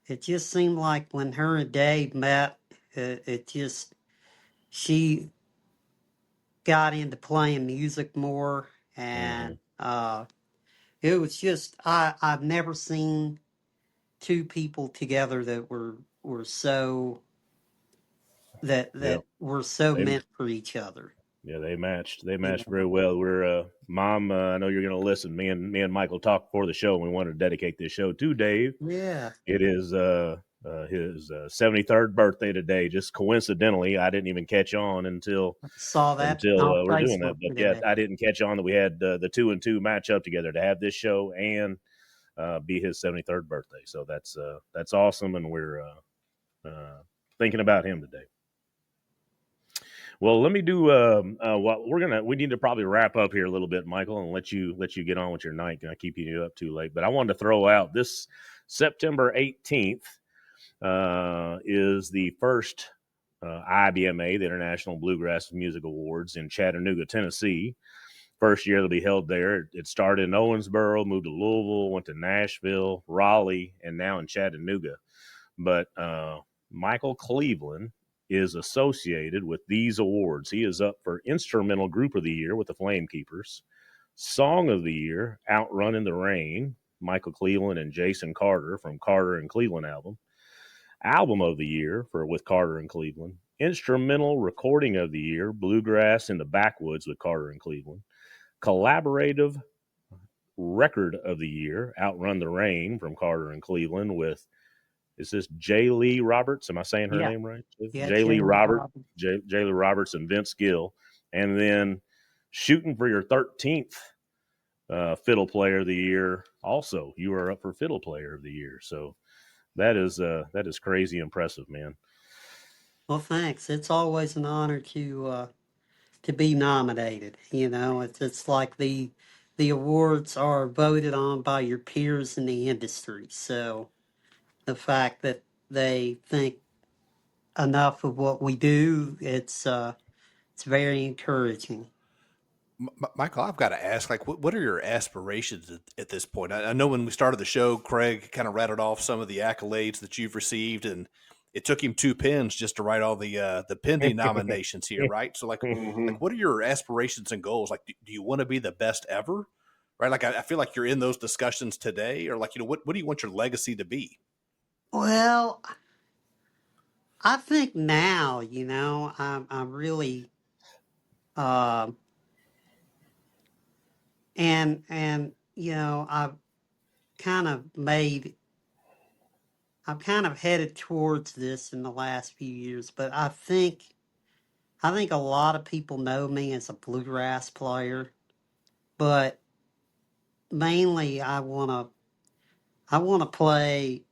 it just seemed like when her and Dave met, it just she got into playing music more, Hmm. and it was just I've never seen two people together that were so Yeah, that were so they meant for each other. yeah they matched. They You matched know. very well. We're mom. I know you're going to listen. Me and Michael talked before the show, and we wanted to dedicate this show to Dave. Yeah. It is his 73rd birthday today. Just coincidentally, I didn't even catch on until Saw that on we're doing that. Facebook But yeah, today. I didn't catch on that we had the 2-2 match up together to have this show and be his 73rd birthday. So that's awesome, and we're thinking about him today. Well, let me do what we need to probably wrap up here a little bit, Michael, and let you get on with your night. Can I keep you up too late? But I wanted to throw out this September 18th is the first IBMA, the International Bluegrass Music Awards in Chattanooga, Tennessee. First year that'll be held there. It started in Owensboro, moved to Louisville, went to Nashville, Raleigh, and now in Chattanooga. But Michael Cleveland is associated with these awards. He is up for Instrumental Group of the Year with the Flamekeepers, Song of the Year, Outrun in the Rain, Michael Cleveland and Jason Carter from Carter and Cleveland album, Album of the Year with Carter and Cleveland, Instrumental Recording of the Year, Bluegrass in the Backwoods with Carter and Cleveland, Collaborative Record of the Year, Outrun the Rain from Carter and Cleveland with, is this J. Lee Roberts? Am I saying her Yeah. name right? Yeah. J. Lee Jalen Robert, Robin. J. Lee Roberts and Vince Gill. And then Shooting for Your 13th Fiddle Player of the Year. Also, you are up for Fiddle Player of the Year. So that is crazy impressive, man. Well, thanks. It's always an honor to be nominated. You know, it's like the awards are voted on by your peers in the industry. So the fact that they think enough of what we do, it's very encouraging. Michael, I've got to ask, like, what are your aspirations at this point? I know when we started the show, Craig kind of rattled off some of the accolades that you've received, and it took him 2 pens just to write all the pending nominations here, right? So, Mhm. what are your aspirations and goals? Like, do you want to be the best ever, right? Like, I feel like you're in those discussions today, or like, what do you want your legacy to be? Well, I think now, I'm really, um, and kind of made, I've kind of headed towards this in the last few years, but I think a lot of people know me as a bluegrass player, but mainly I want to play.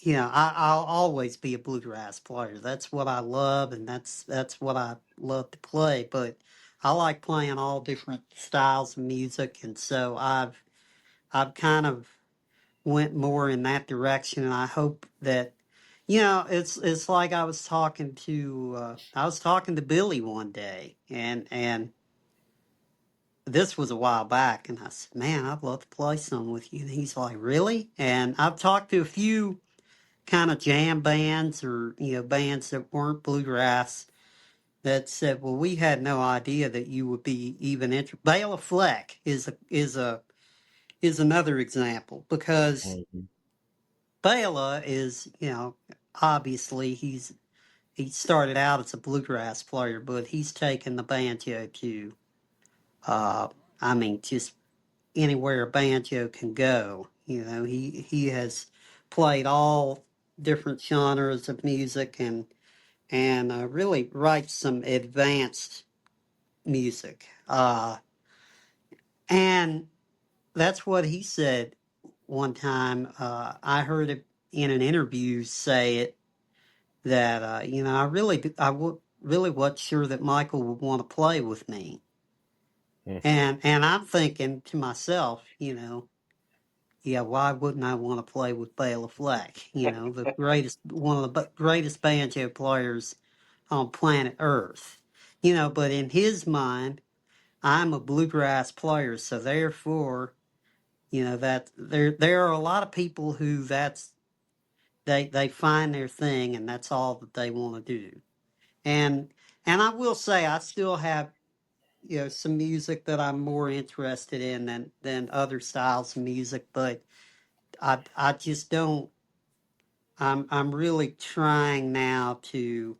I'll always be a bluegrass player. That's what I love, and that's what I love to play. But I like playing all different styles of music, and so I've kind of went more in that direction. And I hope that it's like I was talking to Billy one day, and this was a while back, and I said, "Man, I'd love to play some with you." And he's like, "Really?" And I've talked to a few kind of jam bands or bands that weren't bluegrass that said, "Well, we had no idea that you would be even interested." Bela Fleck is another example because Mhm. Bela is obviously he started out as a bluegrass player, but he's taken the banjo to uh, I mean just anywhere a banjo can go. He has played all different genres of music and really writes some advanced music. And that's what he said one time. I heard it in an interview say it that really wasn't sure that Michael would want to play with me. And I'm thinking to myself, yeah, why wouldn't I want to play with Bela Fleck? One of the greatest banjo players on planet Earth. But in his mind, I'm a bluegrass player, so therefore, that there are a lot of people who they find their thing and that's all that they want to do. And and I will say I still have some music that I'm more interested in than other styles of music, but I just don't. I'm really trying now to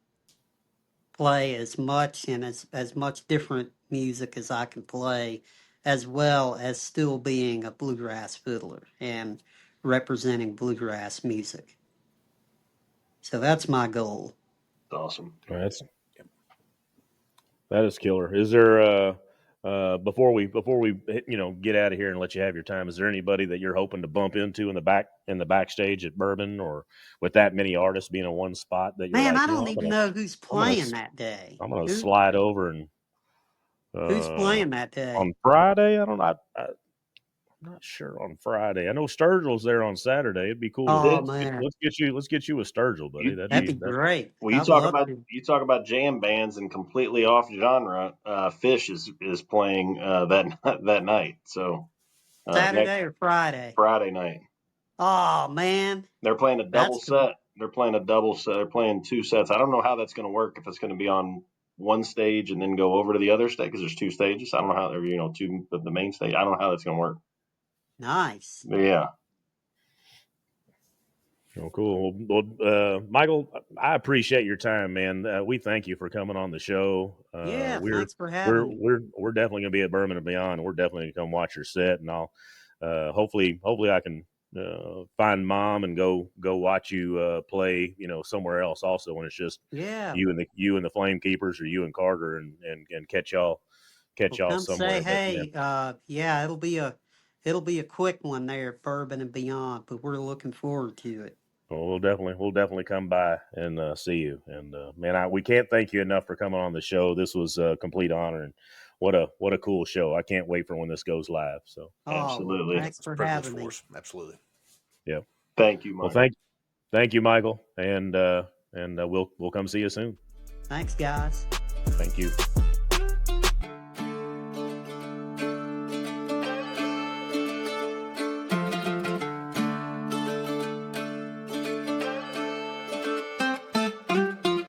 play as much and as much different music as I can play, as well as still being a bluegrass fiddler and representing bluegrass music. So that's my goal. Awesome. That's That is killer. Is there before we get out of here and let you have your time? Is there anybody that you're hoping to bump into in the backstage at Bourbon, or with that many artists being in one spot that you're Man, like, I don't even know who's I'm gonna playing that day. I'm gonna slide over and Who's uh, playing that day? on Friday? I don't. I'm not sure on Friday. I know Sturgill's there on Saturday. It'd be cool to Oh Did man, let's get you a Sturgill, buddy. you That'd that'd you be be that. great. well I'd love to. you talk about jam bands and completely off genre. Fish is playing that that night. So next Saturday or Friday? Friday night Oh man, they're playing a double that's cool. set. They're playing a double set. They're playing two sets. I don't know how that's going to work if it's going to be on one stage and then go over to the other stage because there's two stages. I don't know how two the main stage. I don't know how that's going to work. Nice. But yeah, Oh, cool. Michael, I appreciate your time, man. We thank you for coming on the show. Yeah, thanks for having me. We're definitely gonna be at Bourbon and Beyond. We're definitely gonna come watch your set, and I'll hopefully I can find Mom and go watch you play. Somewhere else also when it's just Yeah, you and the Flame Keepers or you and Carter and catch y'all catch Well, y'all come say somewhere. But hey. Yeah, it'll be a quick one there at Bourbon and Beyond, but we're looking forward to it. well, we'll definitely come by and see you. And man, we can't thank you enough for coming on the show. This was a complete honor, and what a cool show. I can't wait for when this goes live. So Oh, well, Absolutely. thanks It's a for privilege having for me. us. Absolutely. yeah. Thank you, Well, Michael. thank you, Michael, and we'll come see you soon. Thanks, guys. Thank you.